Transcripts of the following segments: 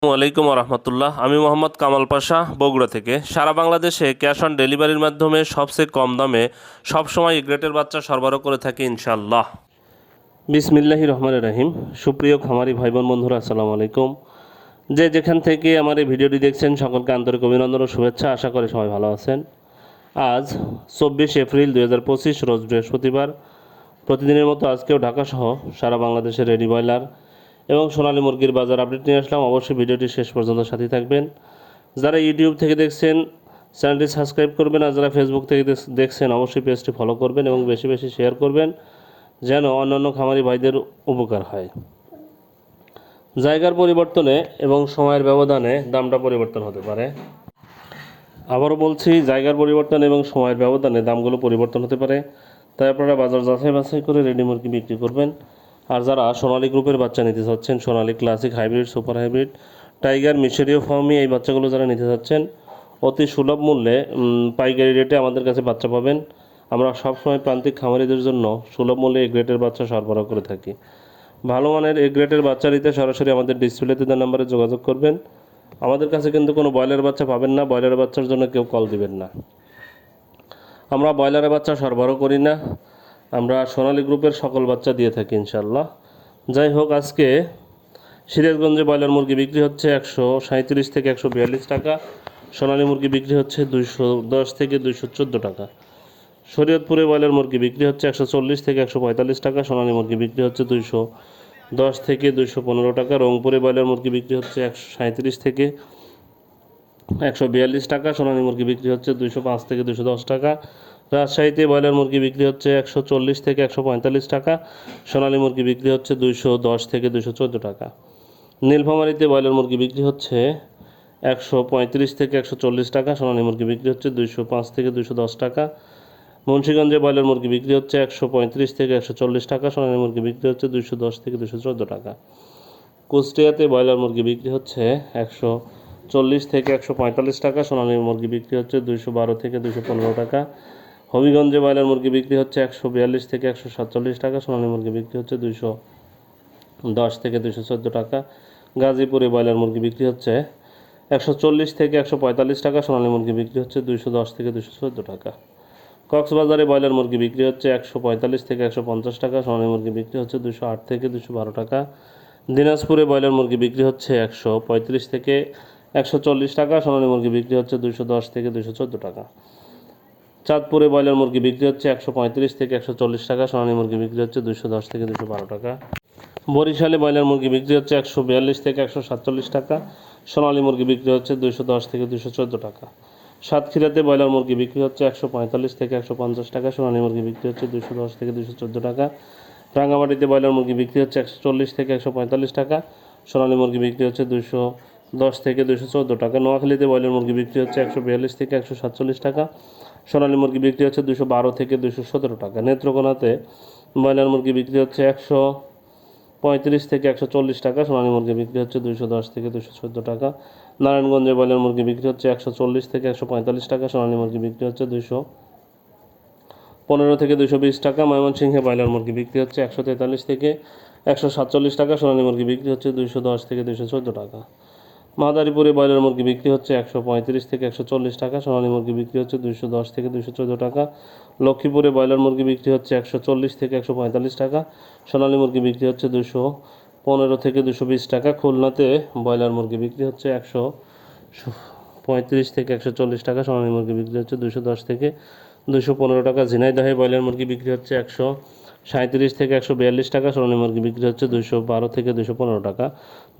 আসসালামু আলাইকুম রহমতুল্লাহ। আমি মোহাম্মদ কামাল পাশা, বগুড়া থেকে। সারা বাংলাদেশে ক্যাশ অন ডেলিভারির মাধ্যমে সবচেয়ে কম দামে সবসময় গ্রেটের বাচ্চা সরবরাহ করে থাকি ইনশাল্লাহ। বিসমিল্লাহির রহমানির রহিম। সুপ্রিয় খামারি ভাই বোন বন্ধুরা, আসসালামু আলাইকুম। যে যেখান থেকে আমার এই ভিডিওটি দেখছেন সকলকে আন্তরিক অভিনন্দন ও শুভেচ্ছা। আশা করি সবাই ভালো আছেন। আজ 24 এপ্রিল 2025, রোজ বৃহস্পতিবার। প্রতিদিনের মতো আজকেও ঢাকাসহ সারা বাংলাদেশের রেডি ব্রয়লার এবং সোনালী মুরগির বাজার আপডেট নিয়ে আসলাম। অবশ্যই ভিডিওটি শেষ পর্যন্ত সাথে থাকবেন। যারা ইউটিউব থেকে দেখছেন চ্যানেলটি সাবস্ক্রাইব করবেন, আর যারা ফেসবুক থেকে দেখছেন অবশ্যই পেজটি ফলো করবেন এবং বেশি বেশি শেয়ার করবেন, যেন অন্যান্য খামারি ভাইদের উপকার হয়। জায়গার পরিবর্তনে এবং সময়ের ব্যবধানে দামটা পরিবর্তন হতে পারে। আবারও বলছি, জায়গার পরিবর্তন এবং সময়ের ব্যবধানে দামগুলো পরিবর্তন হতে পারে। তাই আপনারা বাজার যাচাই বাছাই করে রেডি মুরগি বিক্রি করবেন। আর যারা সোনালী গ্রুপের বাচ্চা নিতে চাচ্ছেন, Sonali classic, hybrid, super hybrid, tiger, মিশরীয় ফার্মি, এই বাচ্চাগুলো যারা নিতে চাচ্ছেন অতি সুলভ মূল্যে পাইকারি রেটে আমাদের কাছে বাচ্চা পাবেন। আমরা সবসময় প্রান্তিক খামারিদের জন্য সুলভ মূল্যে এই গ্রেটের বাচ্চা সরবরাহ করে থাকি। ভালো মানের এই গ্রেটের বাচ্চা নিতে সরাসরি আমাদের ডিসপ্লেতে দেওয়া নাম্বারে যোগাযোগ করবেন। আমাদের কাছে কিন্তু কোনো ব্রয়লার বাচ্চা পাবেন না, ব্রয়লার বাচ্চার জন্য কেউ কল দিবেন না। আমরা ব্রয়লারের বাচ্চা সরবরাহ করি না, আমরা সোনালী গ্রুপের সকল বাচ্চা দিয়ে থাকি ইনশাল্লাহ। যাই হোক, আজকে সিরাজগঞ্জে ব্রয়লার মুরগি বিক্রি হচ্ছে 137 থেকে 142 টাকা। সোনালী মুরগি বিক্রি হচ্ছে 210 থেকে 214 টাকা। শরীয়তপুরে ব্রয়লার মুরগি বিক্রি হচ্ছে 140 থেকে 145 টাকা। সোনালী মুরগি বিক্রি হচ্ছে 210 থেকে 215 টাকা। রংপুরে ব্রয়লার মুরগি বিক্রি হচ্ছে 137 থেকে 142 টাকা। সোনালী মুরগি বিক্রি হচ্ছে 205 থেকে 210 টাকা। রাজশাহীতে ব্রয়লার মুরগি বিক্রি হচ্ছে 140 থেকে 145 টাকা। সোনালী মুরগি বিক্রি হচ্ছে 210 থেকে 214 টাকা। নীলফামারীতে ব্রয়লার মুরগি বিক্রি হচ্ছে 135 থেকে 140 টাকা। সোনালী মুরগি বিক্রি হচ্ছে 205 থেকে 210 টাকা। মুন্সিগঞ্জে ব্রয়লার মুরগি বিক্রি হচ্ছে 135 থেকে 140 টাকা। সোনালী মুরগি বিক্রি হচ্ছে 210 থেকে 214 টাকা। কুষ্টিয়াতে ব্রয়লার মুরগি বিক্রি হচ্ছে 140 থেকে 145 টাকা। সোনালী মুরগি বিক্রি হচ্ছে 212 থেকে 215 টাকা। হবিগঞ্জে ব্রয়লার মুরগি বিক্রি হচ্ছে 142 থেকে 147 টাকা। সোনালী মুরগি বিক্রি হচ্ছে 210 থেকে 214 টাকা। গাজীপুরে ব্রয়লার মুরগি বিক্রি হচ্ছে 140 থেকে 145 টাকা। সোনালী মুরগি বিক্রি হচ্ছে 210 থেকে 214 টাকা। কক্সবাজারে ব্রয়লার মুরগি বিক্রি হচ্ছে 145 থেকে 150 টাকা। সোনালী মুরগি বিক্রি হচ্ছে 208 থেকে 212 টাকা। দিনাজপুরে ব্রয়লার মুরগি বিক্রি হচ্ছে 135 থেকে 140 টাকা। সোনালী মুরগি বিক্রি হচ্ছে 210 থেকে 214 টাকা। চাঁদপুরে ব্রয়লার মুরগি বিক্রি হচ্ছে 135 থেকে 140 টাকা। সোনালী মুরগি বিক্রি হচ্ছে 210 থেকে 212 টাকা। বরিশালে ব্রয়লার মুরগি বিক্রি হচ্ছে 142 থেকে 147 টাকা। সোনালী মুরগি বিক্রি হচ্ছে 210 থেকে 214 টাকা। সাতক্ষীরাতে ব্রয়লার মুরগি বিক্রি হচ্ছে 145 থেকে 150 টাকা। সোনালী মুরগি বিক্রি হচ্ছে 210 থেকে 214 টাকা। রাঙ্গামাটিতে ব্রয়লার মুরগি বিক্রি হচ্ছে 140 থেকে 145 টাকা। সোনালী মুরগি বিক্রি হচ্ছে 210 থেকে 214 টাকা। নোয়াখালীতে ব্রয়লার মুরগি বিক্রি হচ্ছে 142 থেকে 147 টাকা। সোনালী মুরগি বিক্রি হচ্ছে 212 থেকে 217 টাকা। নেত্রকোনাতে ব্রয়লার মুরগি বিক্রি হচ্ছে 135 থেকে 140 টাকা। সোনালী মুরগি বিক্রি হচ্ছে 210 থেকে 214 টাকা। নারায়ণগঞ্জে ব্রয়লার মুরগি বিক্রি হচ্ছে 140 থেকে 145 টাকা। সোনালী মুরগি বিক্রি হচ্ছে 215 থেকে 220 টাকা। ময়মনসিংহে ব্রয়লার মুরগি বিক্রি হচ্ছে 143 থেকে 147 টাকা। সোনালী মুরগি বিক্রি হচ্ছে 210 থেকে 214 টাকা। মাদারীপুরে ব্রয়লার মুরগি বিক্রি হচ্ছে 135 থেকে 140 টাকা। সোনালী মুরগি বিক্রি হচ্ছে 210 থেকে 214 টাকা। লক্ষ্মীপুরে ব্রয়লার মুরগি বিক্রি হচ্ছে 140 থেকে 145 টাকা। সোনালী মুরগি বিক্রি হচ্ছে 215 থেকে 220 টাকা। খুলনাতে ব্রয়লার মুরগি বিক্রি হচ্ছে 135 থেকে 140 টাকা। সোনালী মুরগি বিক্রি হচ্ছে 210 থেকে 215 টাকা। ঝিনাইদহে ব্রয়লার মুরগি বিক্রি হচ্ছে 137 থেকে 142 টাকা। সোনালী মুরগি বিক্রি হচ্ছে 212 থেকে 215 টাকা।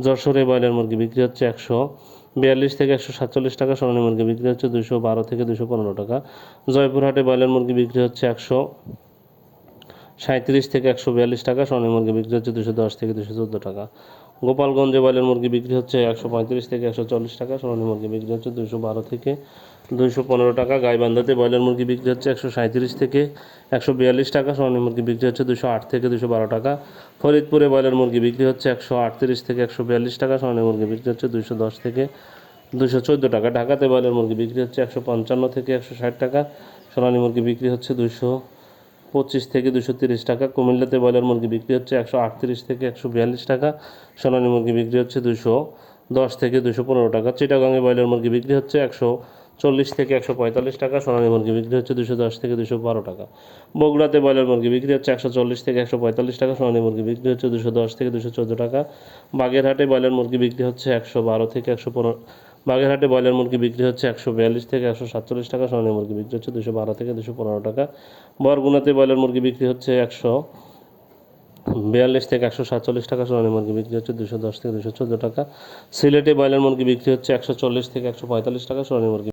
যশোরে ব্রয়লার মুরগি বিক্রি হচ্ছে 142 থেকে 147 টাকা। সোনালী মুরগি বিক্রি হচ্ছে 212 থেকে 215 টাকা। জয়পুরহাটে ব্রয়লার মুরগি বিক্রি হচ্ছে 137 থেকে 142 টাকা। সোনালী মুরগি বিক্রি হচ্ছে 210 থেকে 214 টাকা। গোপালগঞ্জে ব্রয়লার মুরগি বিক্রি হচ্ছে 135 থেকে 140 টাকা। সোনালী মুরগি বিক্রি হচ্ছে 212 থেকে 215 টাকা। গাইবান্ধাতে ব্রয়লার মুরগি বিক্রি হচ্ছে 137 থেকে 142 টাকা। সোনালী মুরগি বিক্রি হচ্ছে 208 থেকে 212 টাকা। ফরিদপুরে ব্রয়লার মুরগি বিক্রি হচ্ছে 138 থেকে 142 টাকা। সোনালী মুরগি বিক্রি হচ্ছে 210 থেকে 214 টাকা। ঢাকাতে ব্রয়লার মুরগি বিক্রি হচ্ছে 155 থেকে 160 টাকা। সোনালী মুরগি বিক্রি হচ্ছে 225 থেকে 230 টাকা। কুমিল্লাতে ব্রয়লার মুরগি বিক্রি হচ্ছে 138 থেকে 142 টাকা। সোনালী মুরগি বিক্রি হচ্ছে 10 থেকে 215 টাকা। চিটাগাংয়ে ব্রয়লার মুরগি বিক্রি হচ্ছে 140 থেকে 145 টাকা, সোনালী মুরগি বিক্রি হচ্ছে 210 থেকে 212 টাকা। বগুড়াতে ব্রয়লার মুরগি বিক্রি হচ্ছে 140 থেকে 145 টাকা, সোনালী মুরগি বিক্রি হচ্ছে 210 থেকে 214 টাকা। বাগেরহাটে ব্রয়লার মুরগি বিক্রি হচ্ছে 112 থেকে 115। বাগেরহাটে ব্রয়লার মুরগি বিক্রি হচ্ছে 142 থেকে 147 টাকা, সোনালী মুরগি বিক্রি হচ্ছে 212 থেকে 215 টাকা। বরগুনাতে ব্রয়লার মুরগি বিক্রি হচ্ছে 142 থেকে 147 টাকা, সোনালী মুরগি বিক্রি হচ্ছে 210 থেকে 214 টাকা। সিলেটে ব্রয়লার মুরগি বিক্রি হচ্ছে 140 থেকে 145 টাকা, সোনালী মুরগি